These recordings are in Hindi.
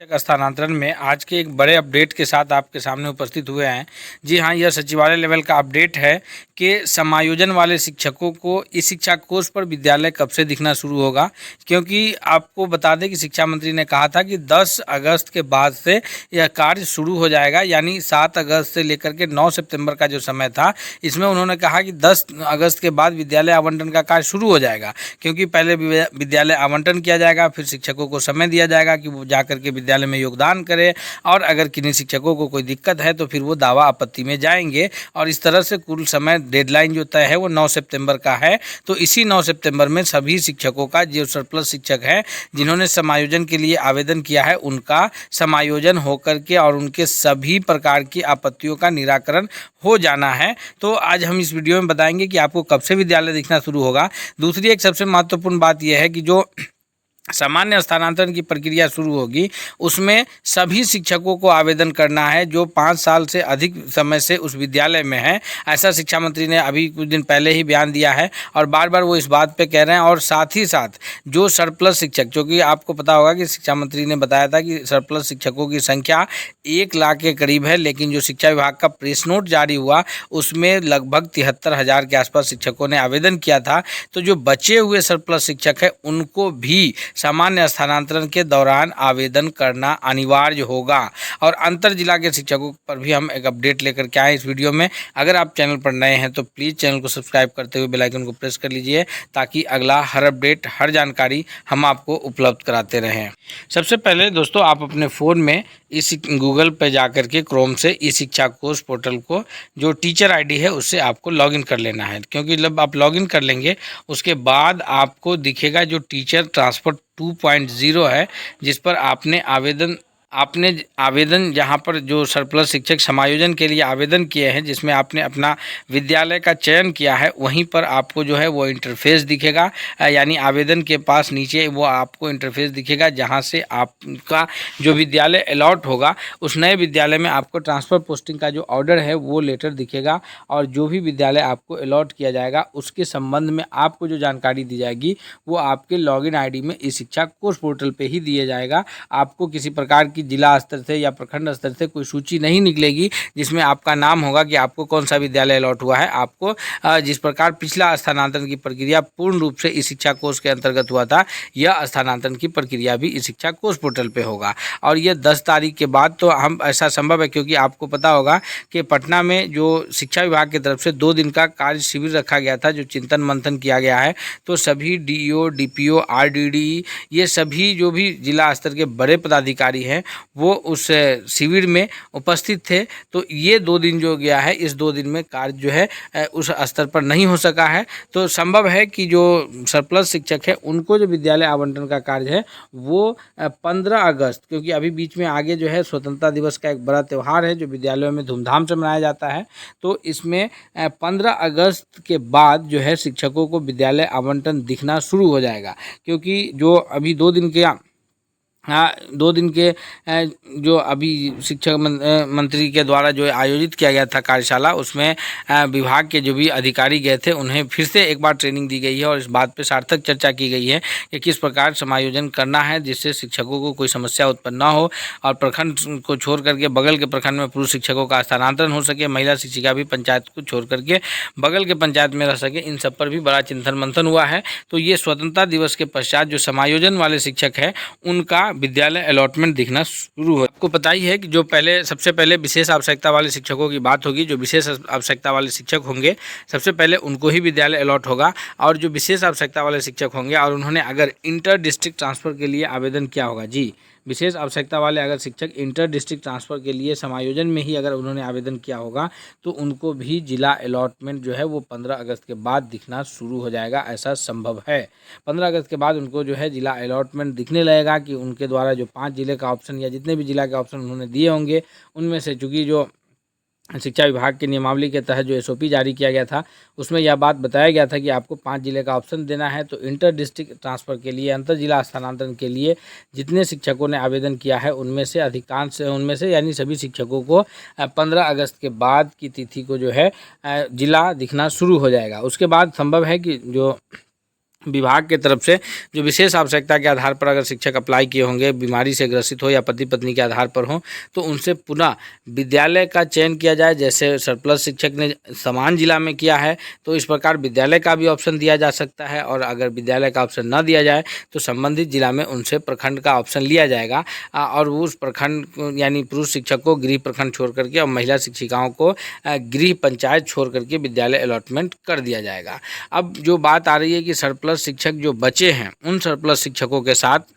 शिक्षक स्थानांतरण में आज के एक बड़े अपडेट के साथ आपके सामने उपस्थित हुए हैं। जी हाँ, यह सचिवालय लेवल का अपडेट है कि समायोजन वाले शिक्षकों को इस शिक्षा कोष पर विद्यालय कब से दिखना शुरू होगा। क्योंकि आपको बता दें कि शिक्षा मंत्री ने कहा था कि 10 अगस्त के बाद से यह कार्य शुरू हो जाएगा, यानी 7 अगस्त से लेकर के 9 सितंबर का जो समय था, इसमें उन्होंने कहा कि 10 अगस्त के बाद विद्यालय आवंटन का कार्य शुरू हो जाएगा। क्योंकि पहले विद्यालय आवंटन किया जाएगा, फिर शिक्षकों को समय दिया जाएगा कि वो जाकर के विद्यालय में योगदान करें, और अगर किन्हीं शिक्षकों को कोई दिक्कत है तो फिर वो दावा आपत्ति में जाएंगे, और इस तरह से कुल समय डेडलाइन जो तय है वो 9 सितंबर का है। तो इसी 9 सितंबर में सभी शिक्षकों का, जो सरप्लस शिक्षक हैं जिन्होंने समायोजन के लिए आवेदन किया है, उनका समायोजन होकर के और उनके सभी प्रकार की आपत्तियों का निराकरण हो जाना है। तो आज हम इस वीडियो में बताएंगे कि आपको कब से विद्यालय दिखना शुरू होगा। दूसरी एक सबसे महत्वपूर्ण बात यह है कि जो सामान्य स्थानांतरण की प्रक्रिया शुरू होगी, उसमें सभी शिक्षकों को आवेदन करना है जो 5 साल से अधिक समय से उस विद्यालय में है। ऐसा शिक्षा मंत्री ने अभी कुछ दिन पहले ही बयान दिया है और बार बार वो इस बात पे कह रहे हैं। और साथ ही साथ जो सरप्लस शिक्षक, जो कि आपको पता होगा कि शिक्षा मंत्री ने बताया था कि सरप्लस शिक्षकों की संख्या 1 लाख के करीब है, लेकिन जो शिक्षा विभाग का प्रेस नोट जारी हुआ उसमें लगभग 73,000 के आसपास शिक्षकों ने आवेदन किया था। तो जो बचे हुए सरप्लस शिक्षक है उनको भी सामान्य स्थानांतरण के दौरान आवेदन करना अनिवार्य होगा। और अंतर जिला के शिक्षकों पर भी हम एक अपडेट लेकर के आए इस वीडियो में। अगर आप चैनल पर नए हैं तो प्लीज़ चैनल को सब्सक्राइब करते हुए बेल आइकन को प्रेस कर लीजिए, ताकि अगला हर अपडेट, हर जानकारी हम आपको उपलब्ध कराते रहें। सबसे पहले दोस्तों, आप अपने फ़ोन में इस गूगल पे जाकर के क्रोम से ई शिक्षा कोष पोर्टल को, जो टीचर आईडी है उससे आपको लॉगिन कर लेना है। क्योंकि जब आप लॉगिन कर लेंगे उसके बाद आपको दिखेगा जो टीचर ट्रांसफर 2.0 है, जिस पर आपने आवेदन जहाँ पर जो सरप्लस शिक्षक समायोजन के लिए आवेदन किए हैं, जिसमें आपने अपना विद्यालय का चयन किया है, वहीं पर आपको जो है वो इंटरफेस दिखेगा। यानी आवेदन के पास नीचे वो आपको इंटरफेस दिखेगा, जहाँ से आपका जो विद्यालय अलॉट होगा उस नए विद्यालय में आपको ट्रांसफ़र पोस्टिंग का जो ऑर्डर है वो लेटर दिखेगा। और जो भी विद्यालय आपको अलॉट किया जाएगा उसके संबंध में आपको जो जानकारी दी जाएगी वो आपके लॉगिन आईडी में ई शिक्षा कोष पोर्टल पे ही दिया जाएगा। आपको किसी प्रकार की जिला स्तर से या प्रखंड स्तर से कोई सूची नहीं निकलेगी जिसमें आपका नाम होगा कि आपको कौन सा विद्यालय अलॉट हुआ है। आपको जिस प्रकार पिछला स्थानांतरण की प्रक्रिया पूर्ण रूप से इस शिक्षा कोष के अंतर्गत हुआ था, यह स्थानांतरण की प्रक्रिया भी इस शिक्षा कोष पोर्टल पे होगा। और यह 10 तारीख के बाद तो हम ऐसा संभव है, क्योंकि आपको पता होगा कि पटना में जो शिक्षा विभाग की तरफ से 2 दिन का कार्य शिविर रखा गया था, जो चिंतन मंथन किया गया है। तो सभी डीईओ, डीपीओ, आरडीडी, ये सभी जो भी जिला स्तर के बड़े पदाधिकारी हैं वो उस शिविर में उपस्थित थे। तो ये 2 दिन जो गया है, इस 2 दिन में कार्य जो है उस स्तर पर नहीं हो सका है। तो संभव है कि जो सरप्लस शिक्षक है उनको जो विद्यालय आवंटन का कार्य है वो 15 अगस्त, क्योंकि अभी बीच में आगे जो है स्वतंत्रता दिवस का एक बड़ा त्यौहार है जो विद्यालयों में धूमधाम से मनाया जाता है। तो इसमें 15 अगस्त के बाद जो है शिक्षकों को विद्यालय आवंटन दिखना शुरू हो जाएगा। क्योंकि जो अभी 2 दिन के 2 दिन के जो अभी शिक्षक मंत्री के द्वारा जो आयोजित किया गया था कार्यशाला, उसमें विभाग के जो भी अधिकारी गए थे उन्हें फिर से एक बार ट्रेनिंग दी गई है और इस बात पे सार्थक चर्चा की गई है कि किस प्रकार समायोजन करना है जिससे शिक्षकों को कोई समस्या उत्पन्न ना हो, और प्रखंड को छोड़ करके बगल के प्रखंड में पुरुष शिक्षकों का स्थानांतरण हो सके, महिला शिक्षिका भी पंचायत को छोड़ करके बगल के पंचायत में रह सके। इन सब पर भी बड़ा चिंतन मंथन हुआ है। तो ये स्वतंत्रता दिवस के पश्चात जो समायोजन वाले शिक्षक हैं उनका विद्यालय अलॉटमेंट दिखना शुरू हो। आपको पता ही है कि जो सबसे पहले विशेष आवश्यकता वाले शिक्षकों की बात होगी। जो विशेष आवश्यकता वाले शिक्षक होंगे सबसे पहले उनको ही विद्यालय अलॉट होगा। और जो विशेष आवश्यकता वाले शिक्षक होंगे और उन्होंने अगर इंटर डिस्ट्रिक्ट ट्रांसफ़र के लिए आवेदन किया होगा, जी, विशेष आवश्यकता वाले अगर शिक्षक इंटर डिस्ट्रिक्ट ट्रांसफ़र के लिए समायोजन में ही अगर उन्होंने आवेदन किया होगा तो उनको भी जिला अलॉटमेंट जो है वो 15 अगस्त के बाद दिखना शुरू हो जाएगा। ऐसा संभव है। 15 अगस्त के बाद उनको जो है जिला अलॉटमेंट दिखने लगेगा कि उनके द्वारा जो 5 जिले का ऑप्शन या जितने भी जिला के ऑप्शन उन्होंने दिए होंगे उनमें से, चूँकि जो शिक्षा विभाग के नियमावली के तहत जो एसओपी जारी किया गया था उसमें यह बात बताया गया था कि आपको 5 जिले का ऑप्शन देना है। तो इंटर डिस्ट्रिक्ट ट्रांसफ़र के लिए, अंतर जिला स्थानांतरण के लिए जितने शिक्षकों ने आवेदन किया है उनमें से अधिकांश, उनमें से यानी सभी शिक्षकों को 15 अगस्त के बाद की तिथि को जो है जिला दिखना शुरू हो जाएगा। उसके बाद संभव है कि जो विभाग के तरफ से जो विशेष आवश्यकता के आधार पर अगर शिक्षक अप्लाई किए होंगे, बीमारी से ग्रसित हो या पति पत्नी के आधार पर हो, तो उनसे पुनः विद्यालय का चयन किया जाए। जैसे सरप्लस शिक्षक ने समान जिला में किया है तो इस प्रकार विद्यालय का भी ऑप्शन दिया जा सकता है, और अगर विद्यालय का ऑप्शन न दिया जाए तो संबंधित जिला में उनसे प्रखंड का ऑप्शन लिया जाएगा, और उस प्रखंड यानी पुरुष शिक्षक को गृह प्रखंड छोड़ करके और महिला शिक्षिकाओं को गृह पंचायत छोड़ करके विद्यालय अलॉटमेंट कर दिया जाएगा। अब जो बात आ रही है कि सरप्लस शिक्षक जो बचे हैं उन सरप्लस शिक्षकों के साथ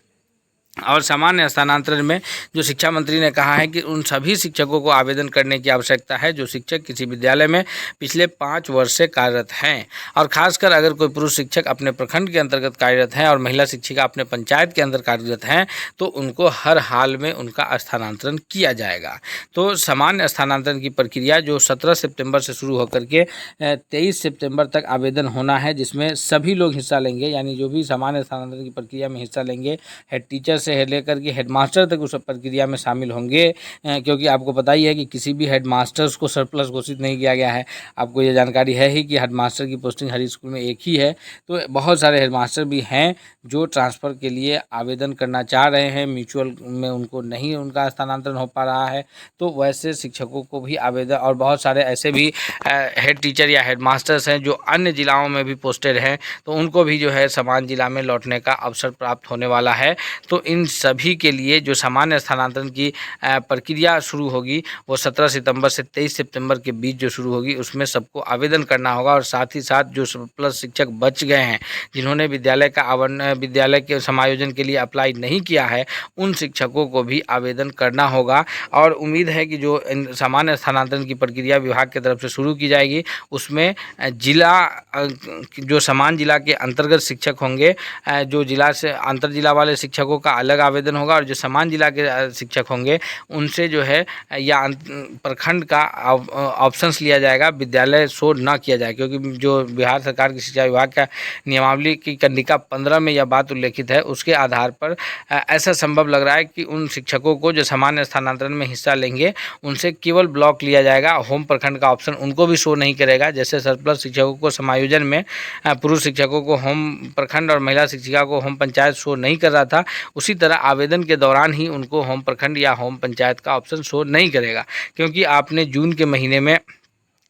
और सामान्य स्थानांतरण में जो शिक्षा मंत्री ने कहा है कि उन सभी शिक्षकों को आवेदन करने की आवश्यकता है जो शिक्षक किसी विद्यालय में पिछले 5 वर्ष से कार्यरत हैं, और खासकर अगर कोई पुरुष शिक्षक अपने प्रखंड के अंतर्गत कार्यरत हैं और महिला शिक्षिका अपने पंचायत के अंदर कार्यरत हैं तो उनको हर हाल में उनका स्थानांतरण किया जाएगा। तो सामान्य स्थानांतरण की प्रक्रिया जो 17 सितंबर से शुरू होकर के 23 सितंबर तक आवेदन होना है, जिसमें सभी लोग हिस्सा लेंगे, यानी जो भी सामान्य स्थानांतरण की प्रक्रिया में हिस्सा लेंगे हेड टीचर से लेकर के हेडमास्टर तक उस प्रक्रिया में शामिल होंगे, क्योंकि आपको पता ही है कि किसी भी हेडमास्टर्स को सरप्लस घोषित नहीं किया गया है। आपको ये जानकारी है ही कि हेडमास्टर की पोस्टिंग हर स्कूल में एक ही है, तो बहुत सारे हेडमास्टर भी हैं जो ट्रांसफ़र के लिए आवेदन करना चाह रहे हैं, म्यूचुअल में उनको नहीं उनका स्थानांतरण हो पा रहा है, तो वैसे शिक्षकों को भी आवेदन, और बहुत सारे ऐसे भी हेड टीचर या हेडमास्टर्स हैं जो अन्य जिलाओं में भी पोस्टेड हैं, तो उनको भी जो है समान जिला में लौटने का अवसर प्राप्त होने वाला है। तो इन सभी के लिए जो सामान्य स्थानांतरण की प्रक्रिया शुरू होगी वो 17 सितंबर से 23 सितंबर के बीच जो शुरू होगी उसमें सबको आवेदन करना होगा, और साथ ही साथ जो सरप्लस शिक्षक बच गए हैं जिन्होंने विद्यालय के समायोजन के लिए अप्लाई नहीं किया है उन शिक्षकों को भी आवेदन करना होगा। और उम्मीद है कि जो सामान्य स्थानांतरण की प्रक्रिया विभाग की तरफ से शुरू की जाएगी उसमें जिला जो समान जिला के अंतर्गत शिक्षक होंगे, जो जिला से अंतर जिला वाले शिक्षकों का अलग आवेदन होगा, और जो समान जिला के शिक्षक होंगे उनसे जो है या प्रखंड का ऑप्शंस लिया जाएगा, विद्यालय शो ना किया जाए, क्योंकि जो बिहार सरकार की शिक्षा विभाग का नियमावली की कंडिका 15 में यह बात उल्लेखित है, उसके आधार पर ऐसा संभव लग रहा है कि उन शिक्षकों को जो सामान्य स्थानांतरण में हिस्सा लेंगे उनसे केवल ब्लॉक लिया जाएगा, होम प्रखंड का ऑप्शन उनको भी शो नहीं करेगा। जैसे सरप्लस शिक्षकों को समायोजन में पुरुष शिक्षकों को होम प्रखंड और महिला शिक्षिका को होम पंचायत शो नहीं कर रहा था, उसी तरह आवेदन के दौरान ही उनको होम प्रखंड या होम पंचायत का ऑप्शन शो नहीं करेगा, क्योंकि आपने जून के महीने में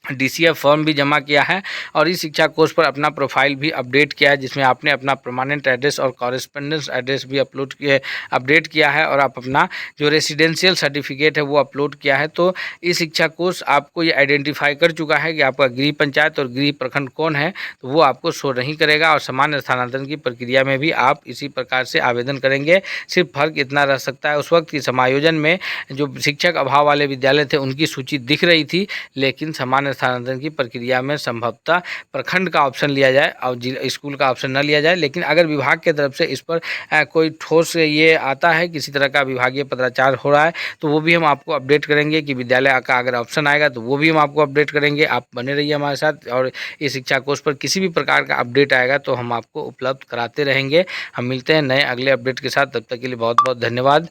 DCF फॉर्म भी जमा किया है और इस शिक्षा कोर्स पर अपना प्रोफाइल भी अपडेट किया है, जिसमें आपने अपना परमानेंट एड्रेस और कॉरेस्पेंडेंस एड्रेस भी अपडेट किया है, और आप अपना जो रेसिडेंशियल सर्टिफिकेट है वो अपलोड किया है। तो इस शिक्षा कोर्स आपको ये आइडेंटिफाई कर चुका है कि आपका गृह पंचायत और गृह प्रखंड कौन है, तो वो आपको शो नहीं करेगा, और सामान्य स्थानांतरण की प्रक्रिया में भी आप इसी प्रकार से आवेदन करेंगे। सिर्फ फर्क इतना रह सकता है, उस वक्त की समायोजन में जो शिक्षक अभाव वाले विद्यालय थे उनकी सूची दिख रही थी, लेकिन सामान्य स्थानांतरण की प्रक्रिया में संभवतः प्रखंड का ऑप्शन लिया जाए और स्कूल का ऑप्शन न लिया जाए। लेकिन अगर विभाग की तरफ से इस पर कोई ठोस ये आता है, किसी तरह का विभागीय पत्राचार हो रहा है, तो वो भी हम आपको अपडेट करेंगे कि विद्यालय का अगर ऑप्शन आएगा तो वो भी हम आपको अपडेट करेंगे। आप बने रहिए हमारे साथ, और इस शिक्षा कोर्स पर किसी भी प्रकार का अपडेट आएगा तो हम आपको उपलब्ध कराते रहेंगे। हम मिलते हैं नए अगले अपडेट के साथ, तब तक के लिए बहुत बहुत धन्यवाद।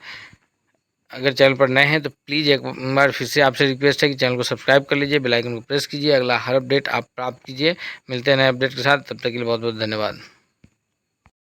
अगर चैनल पर नए हैं तो प्लीज़ एक बार फिर से आपसे रिक्वेस्ट है कि चैनल को सब्सक्राइब कर लीजिए, बेल आइकन को प्रेस कीजिए, अगला हर अपडेट आप प्राप्त कीजिए। मिलते हैं नए अपडेट के साथ, तब तक के लिए बहुत बहुत धन्यवाद।